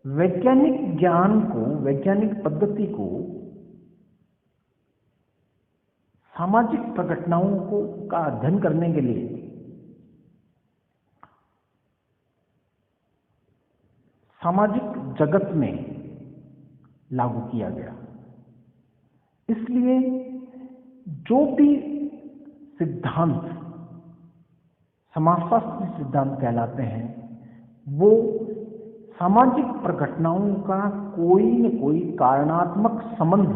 वैज्ञानिक ज्ञान को, वैज्ञानिक पद्धति को सामाजिक प्रघटनाओं को का अध्ययन करने के लिए सामाजिक जगत में लागू किया गया। इसलिए जो भी सिद्धांत समाजशास्त्री सिद्धांत कहलाते हैं, वो सामाजिक प्रघटनाओं का कोई न कोई कारणात्मक संबंध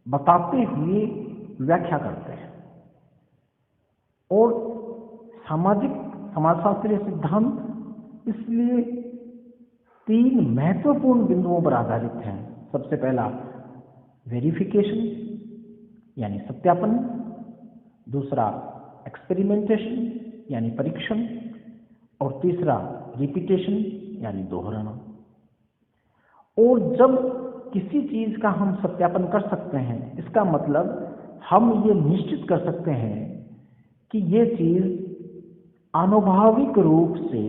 बताते हुए व्याख्या करते हैं। और समाजशास्त्रीय सिद्धांत इसलिए 3 महत्वपूर्ण बिंदुओं पर आधारित हैं। सबसे पहला वेरिफिकेशन यानी सत्यापन, दूसरा एक्सपेरिमेंटेशन यानी परीक्षण, और तीसरा रिपीटेशन यानी दोहराना। और जब किसी चीज का हम सत्यापन कर सकते हैं, इसका मतलब हम ये निश्चित कर सकते हैं कि ये चीज आनुभाविक रूप से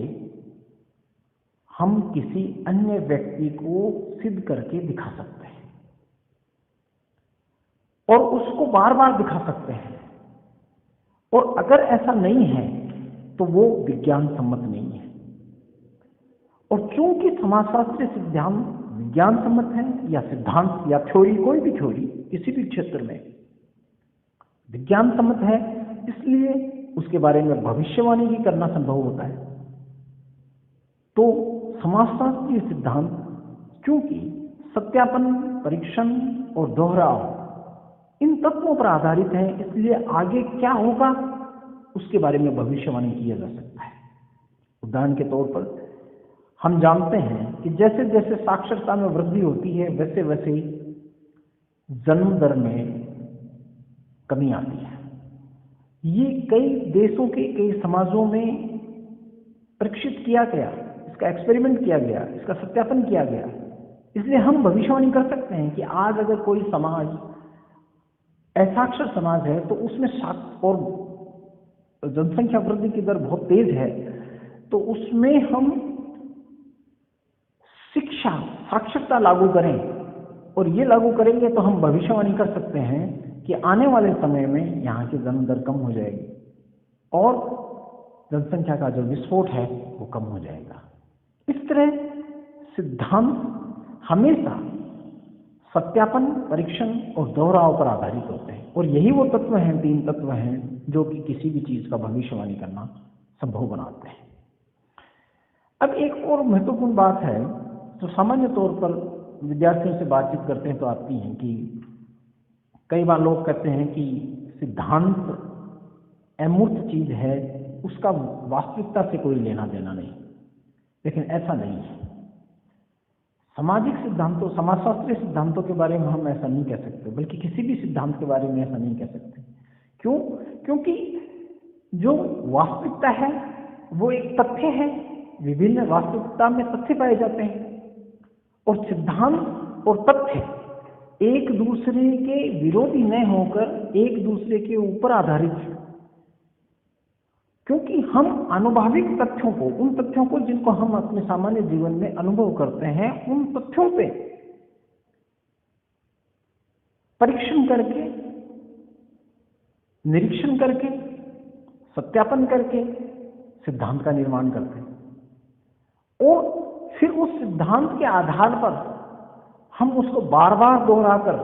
हम किसी अन्य व्यक्ति को सिद्ध करके दिखा सकते हैं और उसको बार बार दिखा सकते हैं। और अगर ऐसा नहीं है तो वो विज्ञान सम्मत नहीं है। और क्योंकि समाजशास्त्रीय सिद्धांत विज्ञान सम्मत है, या सिद्धांत या थ्योरी, कोई भी थ्योरी किसी भी क्षेत्र में विज्ञान सम्मत है, इसलिए उसके बारे में भविष्यवाणी भी करना संभव होता है। तो समाजशास्त्रीय सिद्धांत क्योंकि सत्यापन, परीक्षण और दोहराव इन तत्वों पर आधारित है, इसलिए आगे क्या होगा उसके बारे में भविष्यवाणी किया जा सकता है। उदाहरण के तौर पर हम जानते हैं कि जैसे जैसे साक्षरता में वृद्धि होती है, वैसे वैसे जन्म दर में कमी आती है। ये कई देशों के कई समाजों में परीक्षित किया गया, इसका एक्सपेरिमेंट किया गया, इसका सत्यापन किया गया। इसलिए हम भविष्यवाणी कर सकते हैं कि आज अगर कोई समाज असाक्षर समाज है तो उसमें और जनसंख्या वृद्धि की दर बहुत तेज है, तो उसमें हम शिक्षा, साक्षरता लागू करें, और ये लागू करेंगे तो हम भविष्यवाणी कर सकते हैं कि आने वाले समय में यहाँ की जन्म दर कम हो जाएगी और जनसंख्या का जो विस्फोट है वो कम हो जाएगा। इस तरह सिद्धांत हमेशा सत्यापन, परीक्षण और दोहराव पर आधारित होते हैं। और यही वो तत्व हैं, 3 तत्व हैं जो कि किसी भी चीज का भविष्यवाणी करना संभव बनाते हैं। अब एक और महत्वपूर्ण बात है जो सामान्य तौर पर विद्यार्थियों से बातचीत करते हैं तो आती है कि कई बार लोग कहते हैं कि सिद्धांत अमूर्त चीज है, उसका वास्तविकता से कोई लेना देना नहीं। लेकिन ऐसा नहीं है। सामाजिक सिद्धांतों, समाजशास्त्रीय सिद्धांतों के बारे में हम ऐसा नहीं कह सकते, बल्कि किसी भी सिद्धांत के बारे में ऐसा नहीं कह सकते। क्यों? क्योंकि जो वास्तविकता है वो एक तथ्य है। विभिन्न वास्तविकता में तथ्य पाए जाते हैं, और सिद्धांत और तथ्य एक दूसरे के विरोधी न होकर एक दूसरे के ऊपर आधारित है। क्योंकि हम आनुभाविक तथ्यों को, उन तथ्यों को जिनको हम अपने सामान्य जीवन में अनुभव करते हैं, उन तथ्यों पे परीक्षण करके, निरीक्षण करके, सत्यापन करके सिद्धांत का निर्माण करते हैं। और फिर उस सिद्धांत के आधार पर हम उसको बार बार दोहराकर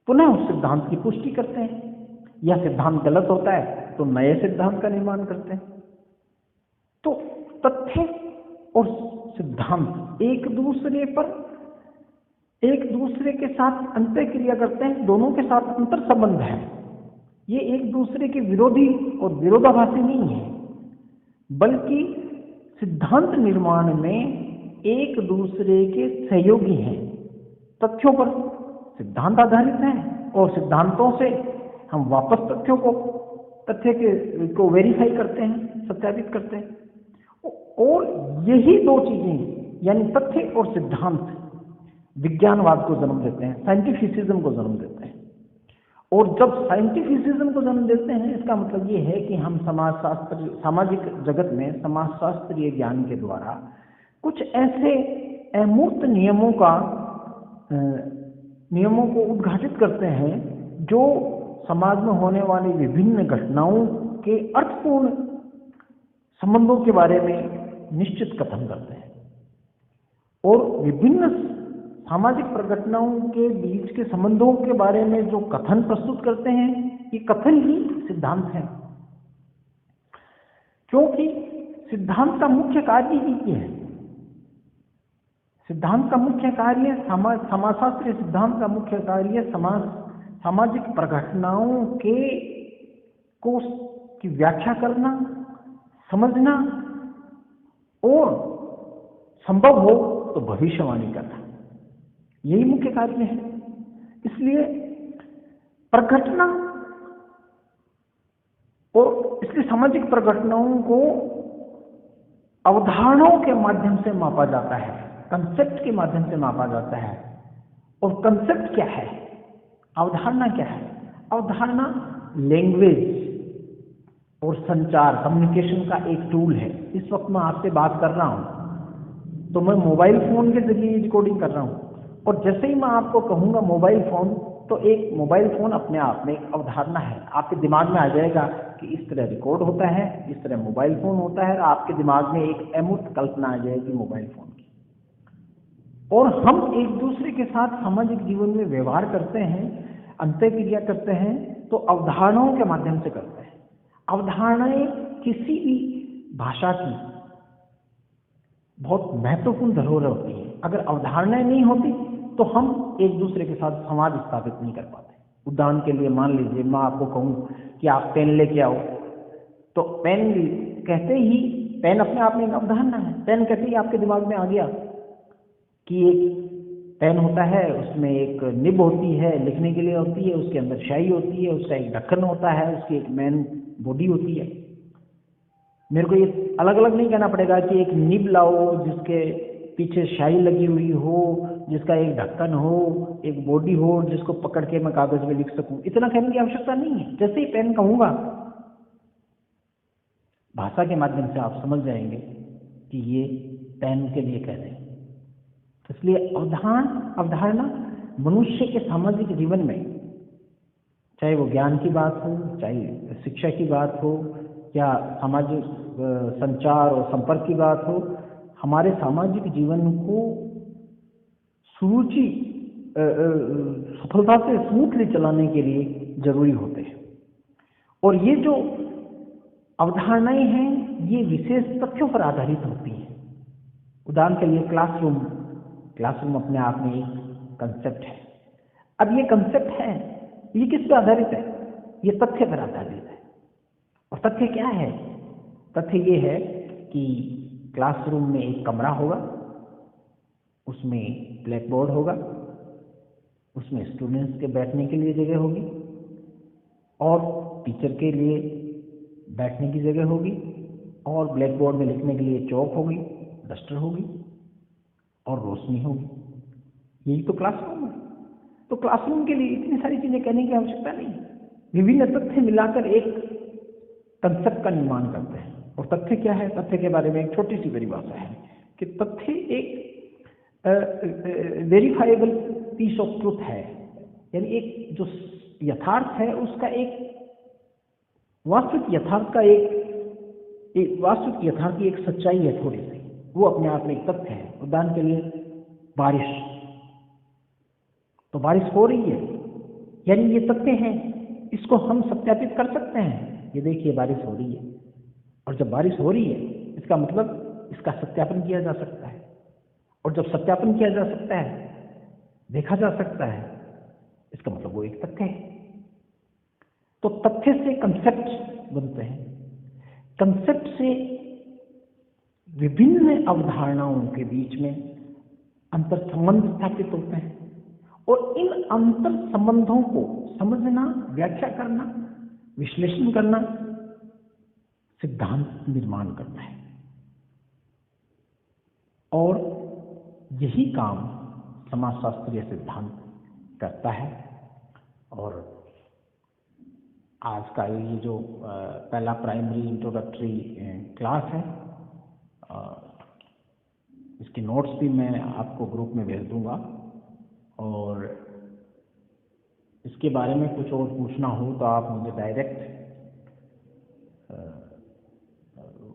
पुनः उस सिद्धांत की पुष्टि करते हैं, या सिद्धांत गलत होता है तो नए सिद्धांत का निर्माण करते हैं। तो तथ्य और सिद्धांत एक दूसरे के साथ अंतःक्रिया करते हैं, दोनों के साथ अंतर संबंध है। ये एक दूसरे के विरोधी और विरोधाभासी नहीं है, बल्कि सिद्धांत निर्माण में एक दूसरे के सहयोगी हैं। तथ्यों पर सिद्धांत आधारित हैं और सिद्धांतों से हम वापस तथ्य को वेरीफाई करते हैं, सत्यापित करते हैं। और यही 2 चीजें यानी तथ्य और सिद्धांत विज्ञानवाद को जन्म देते हैं, साइंटिफिसिज्म को जन्म देते हैं। और जब साइंटिफिसिज्म को जन्म देते हैं, इसका मतलब ये है कि हम सामाजिक जगत में समाजशास्त्रीय ज्ञान के द्वारा कुछ ऐसे अमूर्त नियमों को उद्घाटित करते हैं जो समाज में होने वाली विभिन्न घटनाओं के अर्थपूर्ण संबंधों के बारे में निश्चित कथन करते हैं, और विभिन्न सामाजिक प्रघटनाओं के बीच के संबंधों के बारे में जो कथन प्रस्तुत करते हैं, ये कथन ही सिद्धांत है। क्योंकि सिद्धांत का मुख्य कार्य ही ये है, सिद्धांत का मुख्य कार्य समाजशास्त्रीय सिद्धांत का मुख्य कार्य सामाजिक प्रघटनाओं की व्याख्या करना, समझना और संभव हो तो भविष्यवाणी करना, यही मुख्य कार्य है। इसलिए प्रघटना और इसलिए सामाजिक प्रघटनाओं को अवधारणाओं के माध्यम से मापा जाता है, कंसेप्ट के माध्यम से मापा जाता है। और कंसेप्ट क्या है, अवधारणा क्या है? अवधारणा लैंग्वेज और संचार, कम्युनिकेशन का एक टूल है। इस वक्त मैं आपसे बात कर रहा हूं तो मैं मोबाइल फोन के जरिए रिकॉर्डिंग कर रहा हूं, और जैसे ही मैं आपको कहूंगा मोबाइल फोन, तो एक मोबाइल फोन अपने आप में एक अवधारणा है। आपके दिमाग में आ जाएगा कि इस तरह रिकॉर्ड होता है, इस तरह मोबाइल फोन होता है, और आपके दिमाग में एक अमूर्त कल्पना आ जाएगी मोबाइल फोन की। और हम एक दूसरे के साथ सामाजिक जीवन में व्यवहार करते हैं, अंतःक्रिया करते हैं, तो अवधारणाओं के माध्यम से करते हैं। अवधारणाएं किसी भी भाषा की बहुत महत्वपूर्ण धरोहर होती है। अगर अवधारणाएं नहीं होती तो हम एक दूसरे के साथ संवाद स्थापित नहीं कर पाते। उदाहरण के लिए मान लीजिए मैं आपको कहूं कि आप पेन लेके आओ, तो पेन कहते ही, पेन अपने आप में एक अवधारणा है। पेन कहते ही आपके दिमाग में आ गया कि एक पेन होता है, उसमें एक निब होती है, लिखने के लिए होती है, उसके अंदर स्याही होती है, उसका एक ढक्कन होता है, उसकी एक मेन बॉडी होती है। मेरे को ये अलग अलग नहीं कहना पड़ेगा कि एक निब लाओ जिसके पीछे स्याही लगी हुई हो, जिसका एक ढक्कन हो, एक बॉडी हो, जिसको पकड़ के मैं कागज में लिख सकूं। इतना कहने की आवश्यकता नहीं है। जैसे ही पेन कहूंगा, भाषा के माध्यम से आप समझ जाएंगे कि ये पेन के लिए कह रहे हैं। इसलिए अवधारणा मनुष्य के सामाजिक जीवन में, चाहे वो ज्ञान की बात हो, चाहे शिक्षा की बात हो, या सामाजिक संचार और संपर्क की बात हो, हमारे सामाजिक जीवन को सफलता से स्मूथली चलाने के लिए जरूरी होते हैं। और ये जो अवधारणाएं हैं, ये विशेष तथ्यों पर आधारित होती हैं। उदाहरण के लिए क्लासरूम अपने आप में एक कंसेप्ट है। अब ये कंसेप्ट है, ये किस पर आधारित है? ये तथ्य पर आधारित है। और तथ्य क्या है? तथ्य ये है कि क्लासरूम में एक कमरा होगा, उसमें ब्लैक बोर्ड होगा, उसमें स्टूडेंट्स के बैठने के लिए जगह होगी, और टीचर के लिए बैठने की जगह होगी, और ब्लैक बोर्ड में लिखने के लिए चौक होगी, डस्टर होगी, और रोशनी होगी। यही तो क्लासरूम है। तो क्लासरूम के लिए इतनी सारी चीजें कहने की आवश्यकता नहीं। विभिन्न तथ्य मिलाकर एक कंसेप्ट का निर्माण करते हैं। और तथ्य क्या है? तथ्य के बारे में एक छोटी सी परिभाषा है कि तथ्य एक वेरीफाइबल पीस ऑफ ट्रूथ है, यानी एक जो यथार्थ है उसका एक वास्तविक यथार्थ की एक सच्चाई है थोड़ी सी, वो अपने आप में एक तथ्य है। उदाहरण के लिए बारिश, तो बारिश हो रही है, यानी ये तथ्य है, इसको हम सत्यापित कर सकते हैं। ये देखिए बारिश हो रही है, और जब बारिश हो रही है इसका मतलब इसका सत्यापन किया जा सकता है, और जब सत्यापन किया जा सकता है, देखा जा सकता है, इसका मतलब वो एक तथ्य है। तो तथ्य से कंसेप्ट बनते हैं, कंसेप्ट से विभिन्न अवधारणाओं के बीच में अंतर संबंध स्थापित होते हैं, और इन अंतर संबंधों को समझना, व्याख्या करना, विश्लेषण करना सिद्धांत निर्माण करता है। और यही काम समाजशास्त्रीय सिद्धांत करता है। और आज का ये जो पहला प्राइमरी इंट्रोडक्टरी क्लास है, इसके नोट्स भी मैं आपको ग्रुप में भेज दूंगा। और इसके बारे में कुछ और पूछना हो तो आप मुझे डायरेक्ट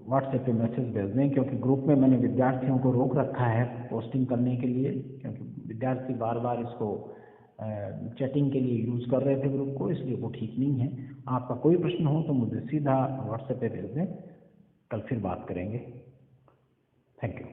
व्हाट्सएप पे मैसेज भेज दें, क्योंकि ग्रुप में मैंने विद्यार्थियों को रोक रखा है पोस्टिंग करने के लिए, क्योंकि विद्यार्थी बार बार इसको चैटिंग के लिए यूज़ कर रहे थे ग्रुप को, इसलिए वो ठीक नहीं है। आपका कोई प्रश्न हो तो मुझे सीधा व्हाट्सएप पे भेज दें, कल फिर बात करेंगे। Thank you.